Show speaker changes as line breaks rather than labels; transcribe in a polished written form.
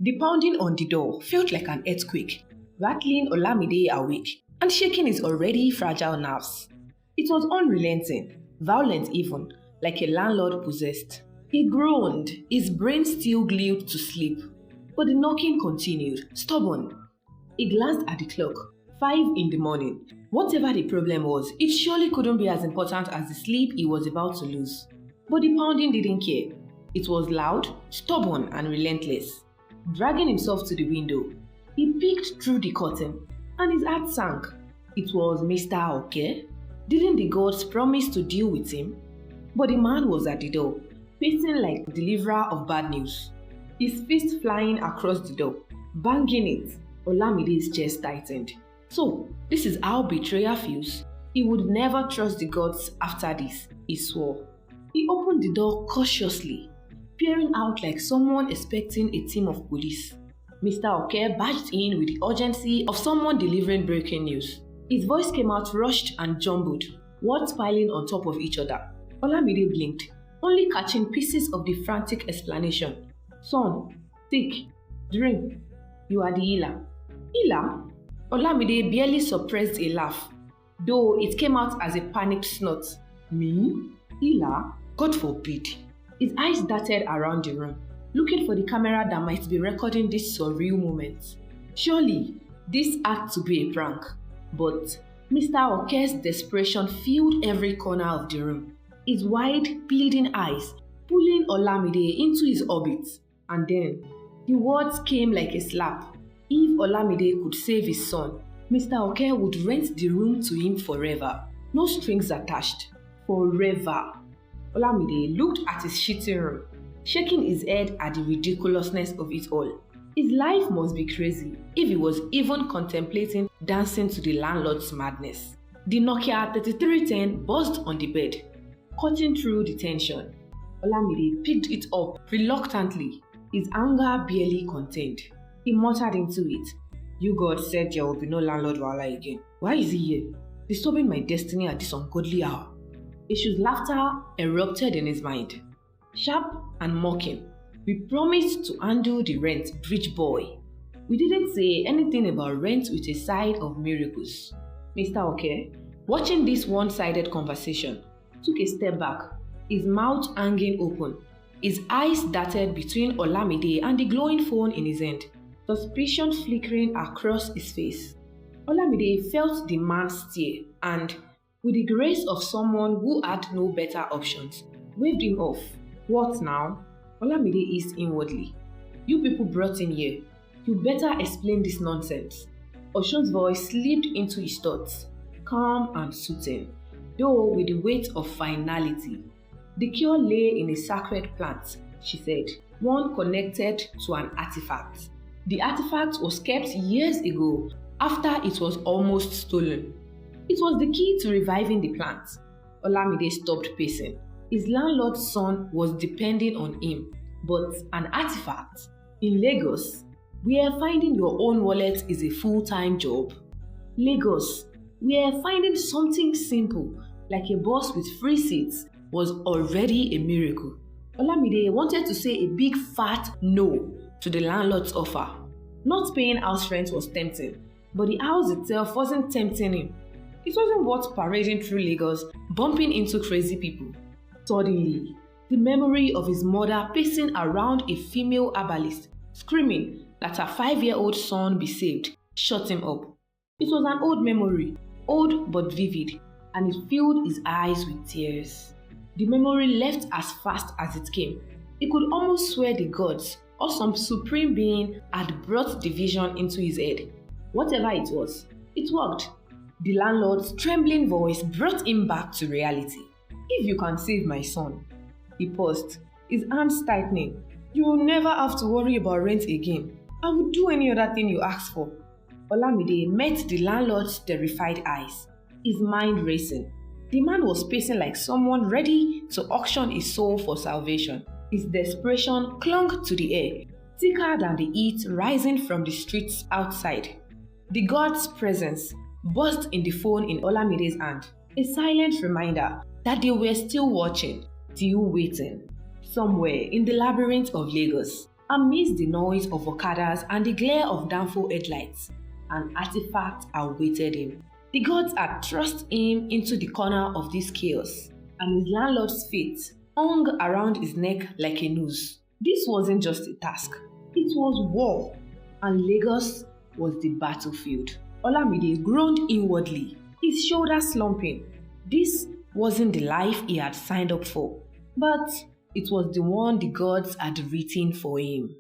The pounding on the door felt like an earthquake, rattling Olamide awake and shaking his already fragile nerves. It was unrelenting, violent even, like a landlord possessed. He groaned, his brain still glued to sleep. But the knocking continued, stubborn. He glanced at the clock, 5 in the morning. Whatever the problem was, it surely couldn't be as important as the sleep he was about to lose. But the pounding didn't care. It was loud, stubborn and relentless. Dragging himself to the window, he peeked through the curtain, and his heart sank. It was Mr. Oke. Didn't the gods promise to deal with him? But the man was at the door, pacing like the deliverer of bad news. His fist flying across the door, banging it. Olamide's chest tightened. So, this is how betrayal feels. He would never trust the gods after this, he swore. He opened the door cautiously, peering out like someone expecting a team of police. Mr. Oke barged in with the urgency of someone delivering breaking news. His voice came out rushed and jumbled, words piling on top of each other. Olamide blinked, only catching pieces of the frantic explanation. Son, take, drink. You are the healer. Healer? Olamide barely suppressed a laugh, though it came out as a panicked snort. Me? Healer? God forbid. His eyes darted around the room, looking for the camera that might be recording this surreal moment. Surely, this had to be a prank. But Mr. Oke's desperation filled every corner of the room, his wide, pleading eyes pulling Olamide into his orbit. And then, the words came like a slap. If Olamide could save his son, Mr. Oke would rent the room to him forever. No strings attached. Forever. Olamide looked at his shitting room, shaking his head at the ridiculousness of it all. His life must be crazy if he was even contemplating dancing to the landlord's madness. The Nokia 3310 buzzed on the bed, cutting through the tension. Olamide picked it up reluctantly, his anger barely contained. He muttered into it, "You God said there will be no landlord wala again. Why is he here, disturbing my destiny at this ungodly hour?" Ishu's laughter erupted in his mind, sharp and mocking. "We promised to handle the rent, bridge boy." We didn't say anything about rent with a side of miracles. Mr. Oke, watching this one-sided conversation, took a step back, his mouth hanging open. His eyes darted between Olamide and the glowing phone in his hand, suspicion flickering across his face. Olamide felt the man's stare and, with the grace of someone who had no better options, waved him off. "What now?" Olamide hissed inwardly. "You people brought him here. You better explain this nonsense." Oshun's voice slipped into his thoughts, calm and soothing, though with the weight of finality. "The cure lay in a sacred plant," she said, "one connected to an artifact. The artifact was kept years ago after it was almost stolen. It was the key to reviving the plant." Olamide stopped pacing. His landlord's son was depending on him, but an artifact? In Lagos, where finding your own wallet is a full-time job. Lagos, where finding something simple like a bus with free seats was already a miracle. Olamide wanted to say a big fat no to the landlord's offer. Not paying house rent was tempting, but the house itself wasn't tempting him. It wasn't worth parading through Lagos, bumping into crazy people. Suddenly, the memory of his mother pacing around a female herbalist, screaming that her 5-year-old son be saved, shut him up. It was an old memory, old but vivid, and it filled his eyes with tears. The memory left as fast as it came. He could almost swear the gods or some supreme being had brought the vision into his head. Whatever it was, it worked. The landlord's trembling voice brought him back to reality. "If you can save my son," he paused, his hands tightening, "you will never have to worry about rent again. I would do any other thing you ask for." Olamide met the landlord's terrified eyes, his mind racing. The man was pacing like someone ready to auction his soul for salvation. His desperation clung to the air, thicker than the heat rising from the streets outside. The god's presence buzzed in the phone in Olamide's hand, a silent reminder that they were still watching, still waiting, somewhere in the labyrinth of Lagos. Amidst the noise of Okadas and the glare of downfall headlights, an artifact awaited him. The gods had thrust him into the corner of this chaos, and his landlord's fate hung around his neck like a noose. This wasn't just a task, it was war, and Lagos was the battlefield. Olamide groaned inwardly, his shoulders slumping. This wasn't the life he had signed up for, but it was the one the gods had written for him.